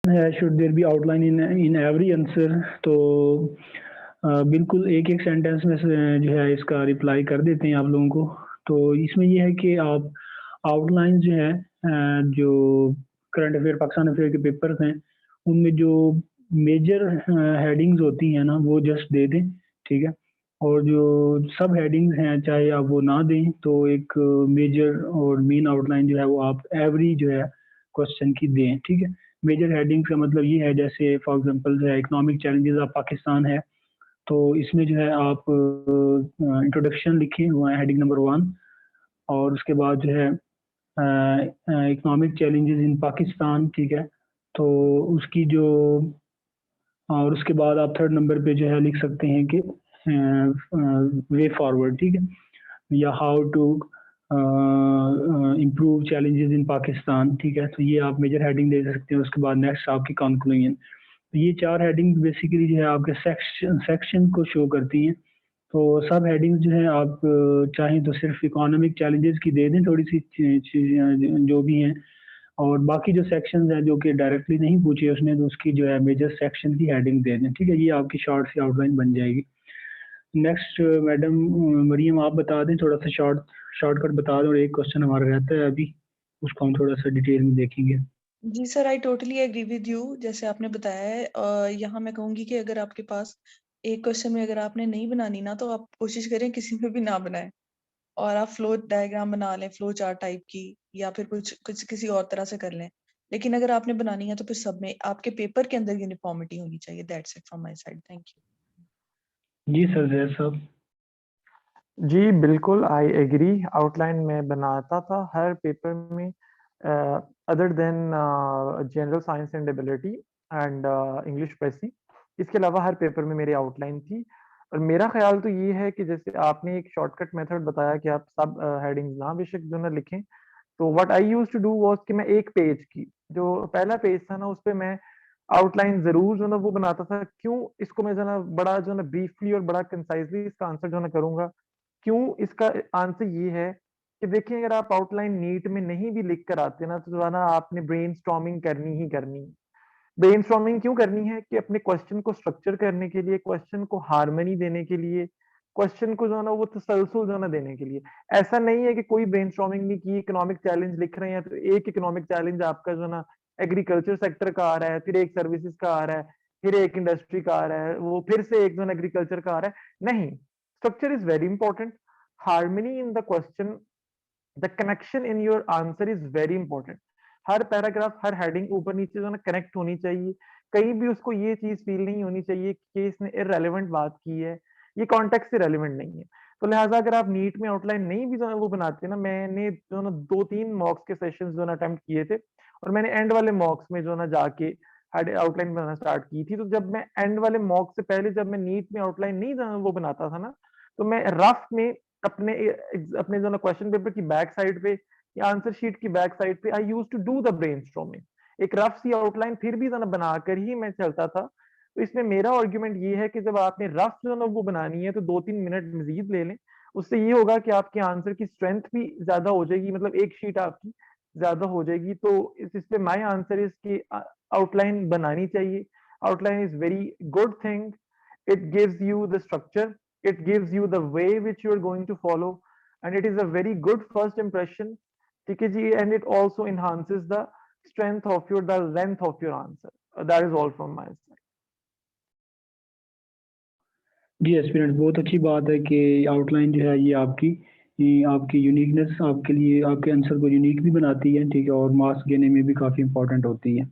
Should there be outline in every answer. तो बिल्कुल एक-एक सेंटेंस में से जो है इसका रिप्लाई कर देते हैं आप लोगों को। तो इसमें ये है कि आप आउटलाइन जो है जो करंट अफेयर पाकिस्तान अफेयर के पेपर्स हैं, उनमें जो मेजर हेडिंग्स होती हैं ना, वो जस्ट दे दें, ठीक है? और जो सब हेडिंग्स हैं, चाहे आप वो ना दें, तो एक मेजर और मेन आउटलाइन जो है वो आप एवरी जो है क्वेश्चन की दें, ठीक है? मेजर हेडिंग्स का मतलब ये है जैसे फॉर एग्जांपल जो है इकोनॉमिक चैलेंजेस ऑफ पाकिस्तान है, तो इसमें जो है आप इंट्रोडक्शन लिखे हुआ है हेडिंग नंबर 1 और उसके बाद जो है इकोनॉमिक चैलेंजेस इन पाकिस्तान, ठीक है? तो उसकी जो और उसके बाद आप थर्ड नंबर पे जो है लिख सकते हैं कि वे फॉरवर्ड, ठीक है? या how to improve challenges in Pakistan, ठीक है? तो ये आप मेजर हेडिंग दे सकते हैं। उसके बाद नेक्स्ट आपकी कंक्लूजन। तो ये 4 हेडिंग बेसिकली जो है आपके सेक्शन को शो करती हैं। तो सब हेडिंग्स जो है आप चाहें तो सिर्फ इकोनॉमिक चैलेंजेस की दे दें थोड़ी-सी चीज़ें जो भी हैं और बाकी जो सेक्शंस हैं जो कि डायरेक्टली नहीं पूछे उसने तो उसकी जो है मेजर सेक्शन की हेडिंग दे दें, ठीक है? ये आपकी शॉर्ट सी आउटलाइन बन जाएगी। नेक्स्ट मैडम मरियम आप बता दें थोड़ा-सा शॉर्टकट बता दें और एक क्वेश्चन हमारा रहता है अभी, उसको हम थोड़ा-सा डिटेल में देखेंगे। जी sir, I totally agree with you. जैसे आपने बताया है, यहाँ मैं कहूँगी कि अगर आपके पास एक क्वेश्चन में अगर आपने नहीं बनानी ना, तो आप कोशिश करें किसी में भी ना बनाएं और आप फ्लो डायग्राम बना लें, फ्लो चार्ट टाइप की, या फिर कुछ कुछ किसी और तरह से कर लें। लेकिन अगर आपने बनानी है तो फिर सब में आपके पेपर के अंदर यूनिफॉर्मिटी होनी चाहिए। That's it from my side. Thank you. जी सर, जैद साहब। जी बिल्कुल, आई एग्री। आउटलाइन में बनाता था हर पेपर में, other than general science and ability and English precis. इसके अलावा हर पेपर में मेरी आउटलाइन थी। और मेरा ख्याल तो ये है कि जैसे आपने एक शॉर्टकट मेथड बताया कि आप सब हेडिंग्स ना बेशक जो ना लिखें, तो what I used to do was कि मैं एक पेज की जो पहला पेज था ना, उस पे मैं आउटलाइन ज़रूर जो ना वो बनाता था। क्यों इसको मैं जो ना बड़ा जो ना ब्रीफली और बड़ा कंसाइज़ली इसका आंसर जो ना करूँगा। क्यों इसका आंसर ये है कि देखिए, अगर आप आउटलाइन नीट में नहीं भी लिख कर आते ना, तो जो है ना आपने ब्रेनस्टॉर्मिंग करनी ही करनी है। ब्रेनस्टॉर्मिंग क्यों करनी है कि अपने क्वेश्चन को स्ट्रक्चर करने के लिए, क्वेश्चन को हार्मनी देने के लिए, क्वेश्चन को जो है ना वो तसलसल जो है ना देने के लिए। ऐसा नहीं है कि कोई ब्रेनस्टॉर्मिंग नहीं की, इकोनॉमिक चैलेंज लिख रहे हैं तो एक इकोनॉमिक चैलेंज आपका जो है ना एग्रीकल्चर सेक्टर का आ रहा है, फिर एक सर्विसेज का आ रहा है, फिर एक इंडस्ट्री का आ रहा है, वो फिर से एक जो है एग्रीकल्चर का आ रहा है। नहीं, structure is very important, harmony in the question, the connection in your answer is very important. Her paragraph, her heading ऊपर नीचे जो ना कनेक्ट होनी चाहिए। कहीं भी उसको ये चीज फील नहीं होनी चाहिए कि इसने इररेलेवेंट बात की है, ये कॉन्टेक्स्ट से रेलेवेंट नहीं है। तो लिहाजा अगर आप नीट में आउटलाइन नहीं भी जो है वो बनाते ना, मैंने जो ना 2-3 मॉक्स के सेशंस जो ना अटेम्प्ट किए थे, और मैंने एंड वाले मॉक्स में जो ना जाके आउटलाइन बनाना स्टार्ट की थी। तो जब मैं एंड वाले मॉक से पहले जब मैं नीट में आउटलाइन नहीं जो है वो बनाता था ना, तो मैं रफ में अपने अपने जो ना क्वेश्चन पेपर की बैक साइड पे या आंसर शीट की बैक साइड पे I used to do the brainstorming. एक रफ सी आउटलाइन फिर भी जो ना बनाकर ही मैं चलता था। तो इसमें मेरा आर्गुमेंट ये है कि जब आपने रफ जो ना वो बनानी है, तो 2-3 मिनट मजीद ले लें। उससे ये होगा कि आपके आंसर की स्ट्रेंथ भी ज्यादा हो जाएगी, मतलब एक शीट आपकी ज्यादा हो जाएगी। तो इस पे माय आंसर इज कि आउटलाइन बनानी चाहिए। Outline is very good thing. it gives you the structure, it gives you the way which you are going to follow, and it is a very good first impression, ठीक है जी। and it also enhances the strength of your, the length of your answer. That is all from my side. जी aspirant, बहुत अच्छी बात है कि outline जो है ये आपकी यूनिकनेस आपके लिए आपके आंसर को यूनिक भी बनाती है, ठीक है? और मार्क्स देने में भी काफ़ी इम्पोर्टेंट होती है।